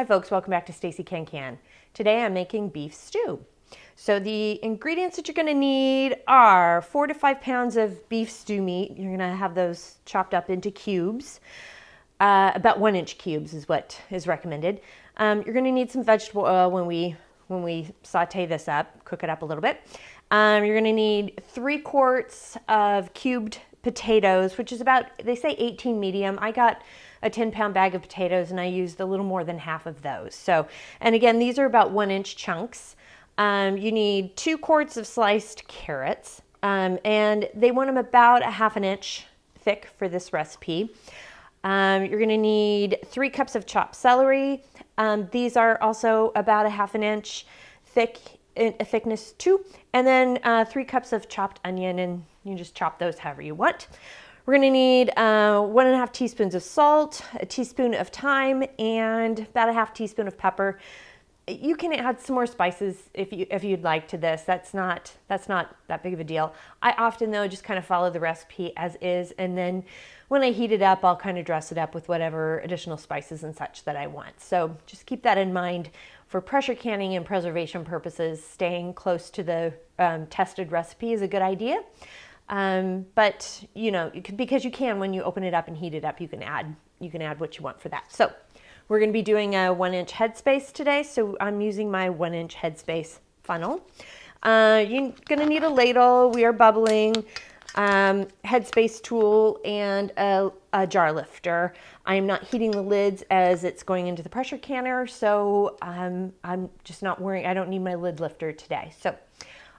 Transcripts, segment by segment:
Hi folks, welcome back to Stacey Can Can. Today I'm making beef stew. So the ingredients that you're going to need are 4 to 5 pounds of beef stew meat. You're going to have those chopped up into cubes. About 1-inch cubes is what is recommended. You're going to need some vegetable oil when we saute this up, cook it up a little bit. You're going to need 3 quarts of cubed potatoes, which is about, they say 18 medium. I got a 10-pound bag of potatoes and I used a little more than half of those. So, and again, these are about 1-inch chunks. You need 2 quarts of sliced carrots, and they want them about 1/2 inch thick for this recipe. You're going to need 3 cups of chopped celery. These are also about 1/2 inch thickness too. And then 3 cups of chopped onion, and you just chop those however you want. We're going to need 1.5 teaspoons of salt, a teaspoon of thyme, and about 1/2 teaspoon of pepper. You can add some more spices if you'd like to this. That's not that big of a deal. I often though just kind of follow the recipe as is, and then when I heat it up, I'll kind of dress it up with whatever additional spices and such that I want. So just keep that in mind for pressure canning and preservation purposes. Staying close to the tested recipe is a good idea. But you know, because you can, when you open it up and heat it up, you can add what you want for that. So we're going to be doing a 1-inch headspace today. So I'm using my 1-inch headspace funnel. You're going to need a ladle. We are bubbling, headspace tool, and a jar lifter. I'm not heating the lids as it's going into the pressure canner. So I'm just not worrying. I don't need my lid lifter today. So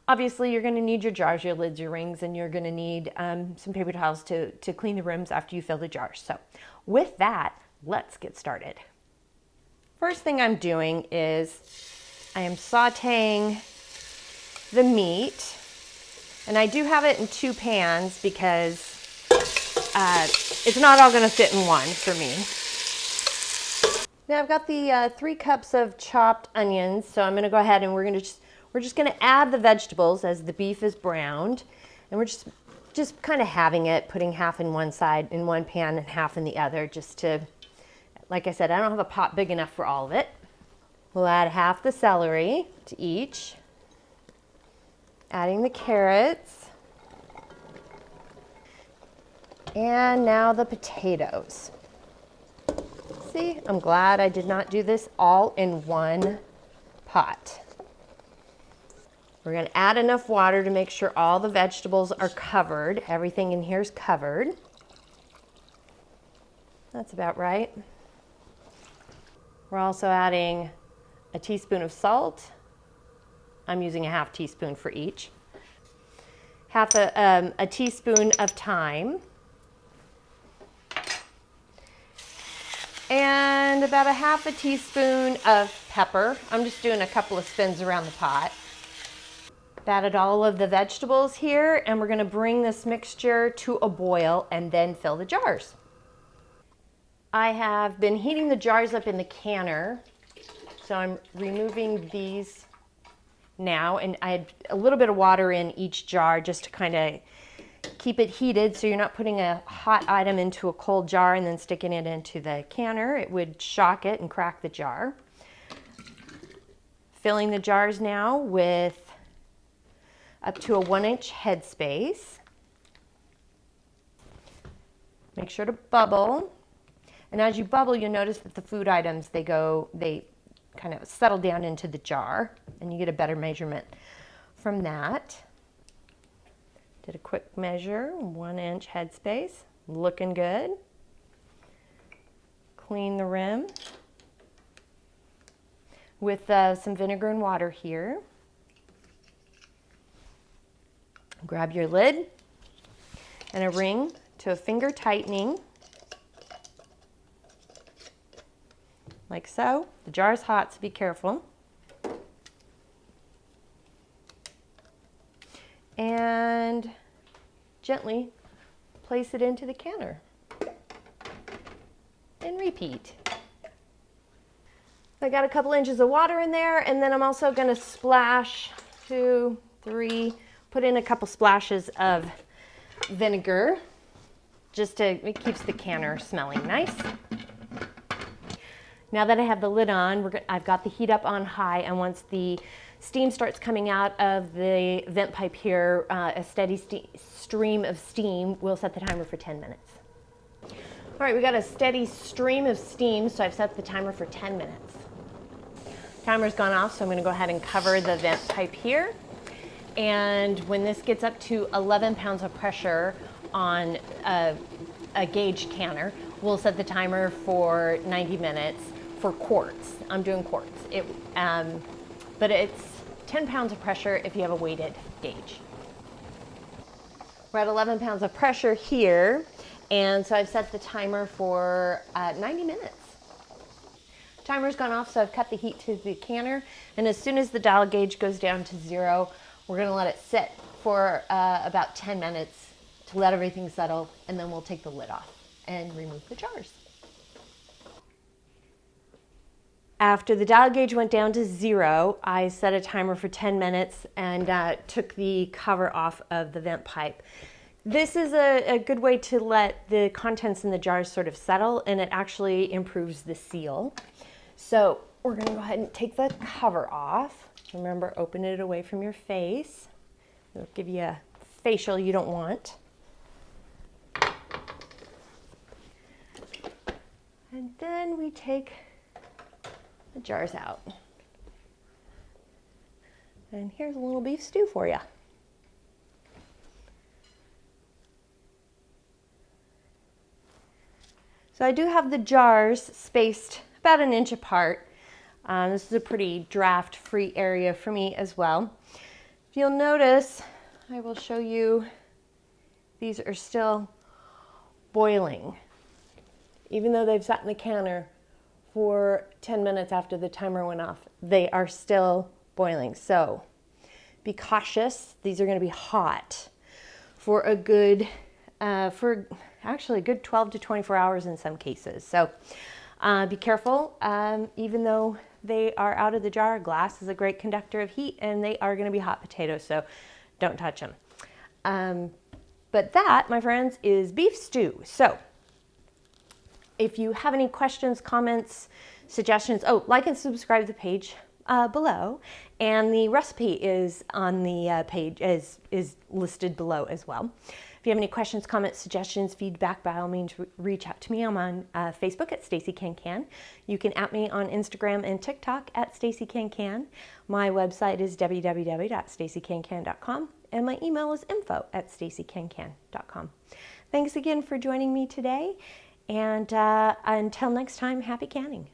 obviously, you're going to need your jars, your lids, your rings, and you're going to need some paper towels to clean the rims after you fill the jars. So with that, let's get started. First thing I'm doing is I am sauteing the meat, and I do have it in 2 pans because it's not all going to fit in one for me. Now I've got the 3 cups of chopped onions, so I'm going to go ahead and we're just going to add the vegetables as the beef is browned, and we're just kind of having it, putting half in one side in one pan and half in the other, just to, like I said, I don't have a pot big enough for all of it. We'll add half the celery to each, adding the carrots, and now the potatoes. See, I'm glad I did not do this all in one pot. We're going to add enough water to make sure all the vegetables are covered. Everything in here is covered. That's about right. We're also adding a teaspoon of salt. I'm using 1/2 teaspoon for each. Half a teaspoon of thyme. And about 1/2 teaspoon of pepper. I'm just doing a couple of spins around the pot. Added all of the vegetables here, and we're going to bring this mixture to a boil and then fill the jars. I have been heating the jars up in the canner, so I'm removing these now, and I had a little bit of water in each jar just to kind of keep it heated, so you're not putting a hot item into a cold jar and then sticking it into the canner. It would shock it and crack the jar. Filling the jars now with up to a 1-inch headspace. Make sure to bubble. And as you bubble, you'll notice that the food items, they kind of settle down into the jar, and you get a better measurement from that. Did a quick measure, 1-inch headspace, looking good. Clean the rim with some vinegar and water here. Grab your lid and a ring to a finger tightening, like so. The jar's hot, so be careful. And gently place it into the canner. And repeat. I got a couple inches of water in there, and then I'm also going to splash 2, 3, put in a couple splashes of vinegar, it keeps the canner smelling nice. Now that I have the lid on, I've got the heat up on high, and once the steam starts coming out of the vent pipe here, a steady stream of steam, we'll set the timer for 10 minutes. All right, we got a steady stream of steam, so I've set the timer for 10 minutes. Timer's gone off, so I'm gonna go ahead and cover the vent pipe here. And when this gets up to 11 pounds of pressure on a gauge canner, we'll set the timer for 90 minutes for quarts. I'm doing quarts. But it's 10 pounds of pressure if you have a weighted gauge. We're at 11 pounds of pressure here, and so I've set the timer for 90 minutes. Timer's gone off, so I've cut the heat to the canner, and as soon as the dial gauge goes down to 0, we're gonna let it sit for about 10 minutes to let everything settle, and then we'll take the lid off and remove the jars. After the dial gauge went down to 0, I set a timer for 10 minutes and took the cover off of the vent pipe. This is a good way to let the contents in the jars sort of settle, and it actually improves the seal. So we're gonna go ahead and take the cover off. Remember, open it away from your face. It'll give you a facial you don't want. And then we take the jars out. And here's a little beef stew for you. So I do have the jars spaced about an inch apart. This is a pretty draft-free area for me as well. If you'll notice, I will show you, these are still boiling. Even though they've sat in the canner for 10 minutes after the timer went off, they are still boiling. So be cautious. These are going to be hot for a good, actually a good 12 to 24 hours in some cases. So be careful. Even though they are out of the jar, glass is a great conductor of heat, and they are going to be hot potatoes, so don't touch them. But that, my friends, is beef stew. So if you have any questions, comments, suggestions, like and subscribe to the page below, and the recipe is on the page, is listed below as well. If you have any questions, comments, suggestions, feedback, by all means, reach out to me. I'm on Facebook at Stacey CAN CAN. You can at me on Instagram and TikTok at Stacey CAN CAN. My website is www.staceycancan.com, and my email is info@staceycancan.com. Thanks again for joining me today, and until next time, happy canning.